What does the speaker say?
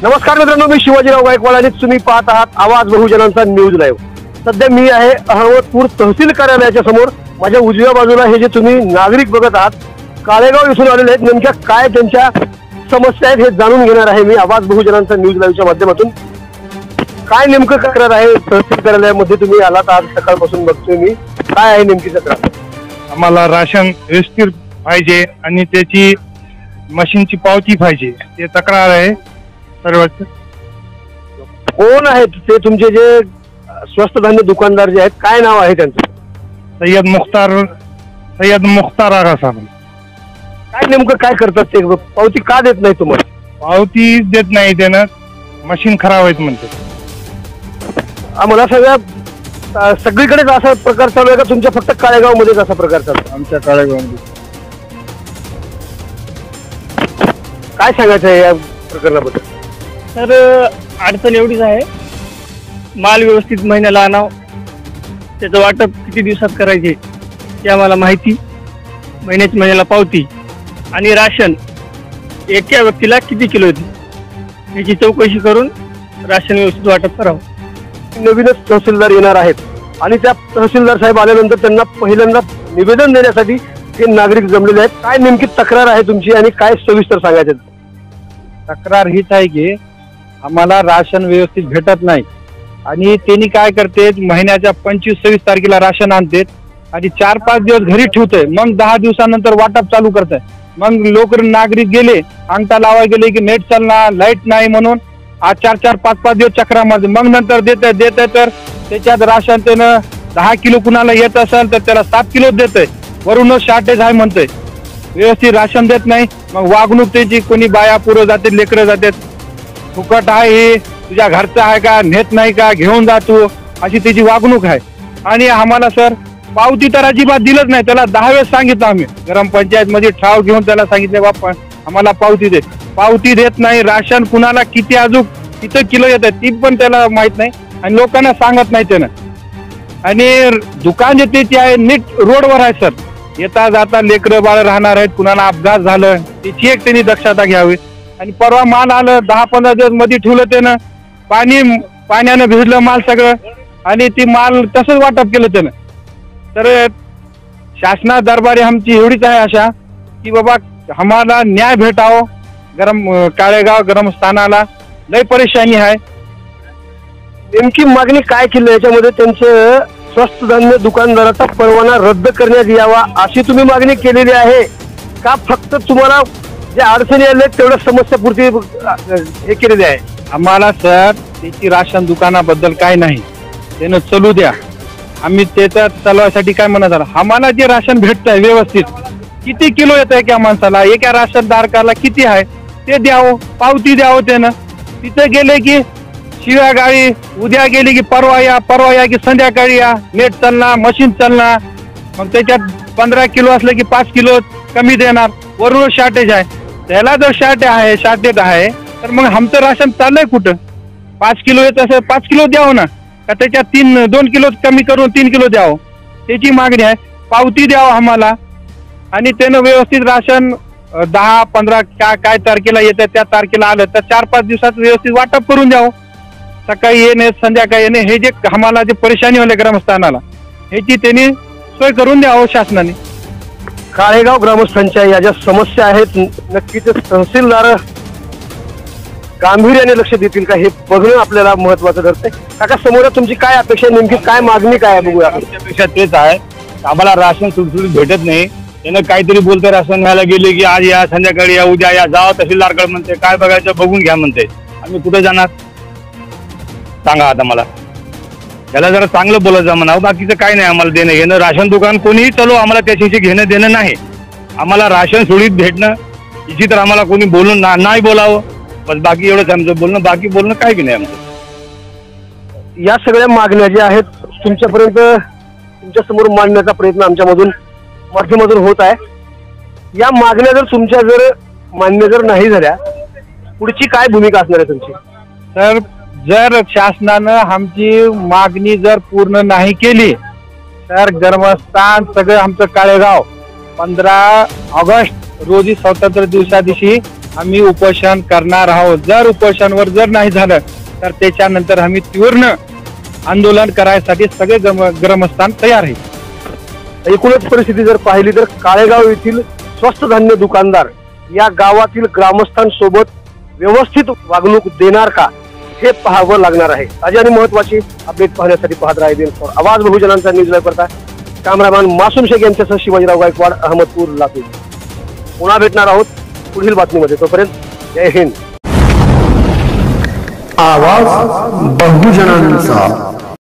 नमस्कार मित्रांनो, मी शिवाजीराव गायकवाड आणि तुम्ही पाहत आहात आवाज बहुजनांचा न्यूज लाईव्ह। सध्या मी आहे अहमदपूर तहसील कार्यालयाच्या समोर। माझ्या उजव्या बाजूला हे जे तुम्ही नागरिक बघत आहात, काळेगाव इथून आलेले आहेत। नेमक्या काय त्यांच्या समस्या आहेत हे जाणून घेणार आहे मी आवाज बहुजनांचा न्यूज लाईव्हच्या माध्यमातून। काय नेमकं तक्रार आहे तहसील कार्यालयामध्ये? तुम्ही आलात आज सकाळपासून, बघतोय मी। काय आहे नेमकी तक्रार? आम्हाला राशन व्यवस्थित पाहिजे आणि त्याची मशीनची पावती पाहिजे, ते तक्रार आहे सर्वच। कोण आहेत ते तुमचे जे स्वस्त धान्य दुकानदार जे आहेत, काय नाव आहे त्यांचं? सय्यद मुख्तार आगा साहेब। काय नेमकं काय करतात ते? पावती का देत नाही तुम्हाला? पावती देत नाही, त्यानं मशीन खराब आहेत म्हणते। आम्हाला सगळीकडेच असा प्रकार चालू आहे का तुमच्या फक्त काळेगाव मध्येच असा प्रकार चालू आहे? आमच्या काळेगावमध्ये काय सांगायचं आहे या प्रकरणाबद्दल? तर अडचण एवढीच आहे, माल व्यवस्थित महिन्याला आणावं, त्याचं वाटप किती दिवसात करायचे ते आम्हाला माहिती, महिन्याला पावती आणि राशन एका व्यक्तीला किती किलो येते याची चौकशी करून राशन व्यवस्थित वाटप करावं। नवीनच तहसीलदार येणार आहेत आणि त्या तहसीलदार साहेब आल्यानंतर त्यांना पहिल्यांदा निवेदन देण्यासाठी हे नागरिक जमलेले आहेत। काय नेमकी तक्रार आहे तुमची आणि काय सविस्तर सांगायचं? तक्रार हीच आहे की आम्हाला राशन व्यवस्थित भेटत नाही आणि त्यांनी काय करते, महिन्याच्या 25-26 तारखेला राशन आणते आणि 4-5 दिवस घरी ठेवते, मग 10 दिवसानंतर वाटप चालू करते। मग लोक नागरिक गेले, अंगठा लावाय गेले की नेट चालणार, लाईट नाही म्हणून आज 4-4, 5-5 दिवस चक्रा मारते, मग नंतर देते तर त्याच्यात राशन त्यानं 10 किलो कुणाला येत असेल तर त्याला 7 किलो देते, वरूनच शॉर्टेज आहे म्हणते, व्यवस्थित राशन देत नाही। मग वागणूक त्याची, कोणी बाया पुरं जाते, लेकरं जातात, फुकट आहे हे, तुझ्या घरचं आहे का, नेत नाही का, घेऊन जातो, अशी त्याची वागणूक आहे। आणि आम्हाला सर पावती तर अजिबात दिलंच नाही, त्याला 10 वेळेस सांगितलं आम्ही, ग्रामपंचायत मध्ये ठाव घेऊन त्याला सांगितलं बाप्पा आम्हाला पावती दे, पावती देत नाही। राशन कुणाला किती अजून किती किलो येतात ती पण त्याला माहित नाही आणि लोकांना सांगत नाही त्यानं। आणि दुकान जे ते आहे नीट रोडवर आहे सर, येता जाता लेकरं बाळ राहणार आहेत, कुणाला अपघात झालं त्याची एक त्यांनी दक्षता घ्यावी। आणि परवा माल आलं 10-15 दिवस मध्ये ठेवलं त्यानं, पाण्यानं भिजलं माल सगळं आणि ती माल तसंच वाटप केलं त्यानं। तर शासना दरबारी आमची एवढीच आहे आशा की बाबा आम्हाला न्याय भेटावं। काळेगाव ग्रामस्थानाला लय परेशानी आहे। नेमकी मागणी काय केली याच्यामध्ये? त्यांचं स्वस्त धान्य दुकानदाराचा परवाना रद्द करण्यात यावा अशी तुम्ही मागणी केलेली आहे का फक्त तुम्हाला जे अडचणी आल्या तेवढ्या समस्यापूर्ती हे केलेली आहे? आम्हाला सर त्याची राशन दुकानाबद्दल काय नाही, त्यानं चालू द्या, आम्ही त्याच्यात चालवायसाठी काय म्हणत आला। आम्हाला जे राशन भेटतंय व्यवस्थित, किती किलो येत आहे एका माणसाला, एका राशन धारकाला किती आहे ते द्यावं, पावती द्यावं त्यानं। तिथे गेले की शिव्या गाडी, उद्या गेली की परवा या की संध्याकाळी या, नेट चालणार, मशीन चालणार, मग त्याच्यात 15 किलो असलं की 5 किलो कमी देणार, वरून शॉर्टेज आहे। त्याला जर शॉर्टेज आहे तर मग आमचं राशन चाललंय कुठं? 5 किलो येत असेल 5 किलो द्यावं ना, का त्याच्यात 2 किलो कमी करून 3 किलो द्यावं, त्याची मागणी आहे। पावती द्यावं आम्हाला आणि त्यानं व्यवस्थित राशन 10-15 काय तारखेला येतं त्या तारखेला आलं तर 4-5 दिवसात व्यवस्थित वाटप करून द्यावं। सकाळी येणे संध्याकाळी येणे हे जे आम्हाला जे परेशानी होते ग्रामस्थानाला, ह्याची त्यांनी सोय करून द्यावं शासनाने। काळेगाव ग्रामस्थांच्या या ज्या समस्या आहेत, नक्कीच तहसीलदार गांभीर्याने लक्ष देतील का हे बघणं आपल्याला महत्वाचं ठरतंय। काका समोर तुमची काय अपेक्षा, नेमकी काय मागणी काय आहे बघूया? अपेक्षा तेच आहे, आम्हाला राशन सुटसुटीत भेटत नाही। त्यानं काहीतरी बोलतंय राशन घ्यायला गेले की आज या, संध्याकाळी या, उद्या या, जावं तहसीलदारकडे म्हणते, काय बघायचं बघून घ्या म्हणते। आम्ही कुठे जाणार सांगा आता मला? त्याला जरा चांगलं बोलायचं म्हणावं, बाकीचं काय नाही आम्हाला देणं घेणं। राशन दुकान कोणीही चालू, आम्हाला त्याच्याशी घेणं देणं नाही। आम्हाला राशन सुरळीत भेटणं इची तर आम्हाला कोणी बोलून नाही बोलावं, बस बाकी एवढंच आमचं बोलणं, बाकी बोलणं काय की नाही आमचं। या सगळ्या मागण्या ज्या आहेत तुमच्यापर्यंत, तुमच्या समोर मांडण्याचा प्रयत्न आमच्यामधून माध्यमातून होत आहे। या मागण्या जर तुमच्या मान्य जर नाही झाल्या, पुढची काय भूमिका असणार आहे तुमची? तर जर शासनानं आमची मागणी जर पूर्ण नाही केली तर ग्रामस्थान सगळं आमचं काळेगाव 15 ऑगस्ट रोजी स्वातंत्र्य दिवसा दिवशी आम्ही उपोषण करणार आहोत. जर उपोषणवर जर नाही झालं तर त्याच्यानंतर आम्ही तीव्र आंदोलन करायसाठी सगळे ग्रामस्थान तयार आहे. एकूणच परिस्थिती जर पाहिली तर काळेगाव येथील स्वस्त धान्य दुकानदार या गावातील ग्रामस्थांसोबत व्यवस्थित वागणूक देणार का हे पाहावं लागणार आहे. ताजी आणि महत्वाची अपडेट पाहण्यासाठी पाहत राहा आवाज बहुजनांचा न्यूज लाईव्ह करता कॅमेरामॅन मासूम शेख यांच्यासह शिवाजीराव गायकवाड, अहमदपूर, लातूर. पुन्हा भेटणार आहोत पुढील बातमीमध्ये. तोपर्यंत जय हिंद. आवाज बहुजनांचा.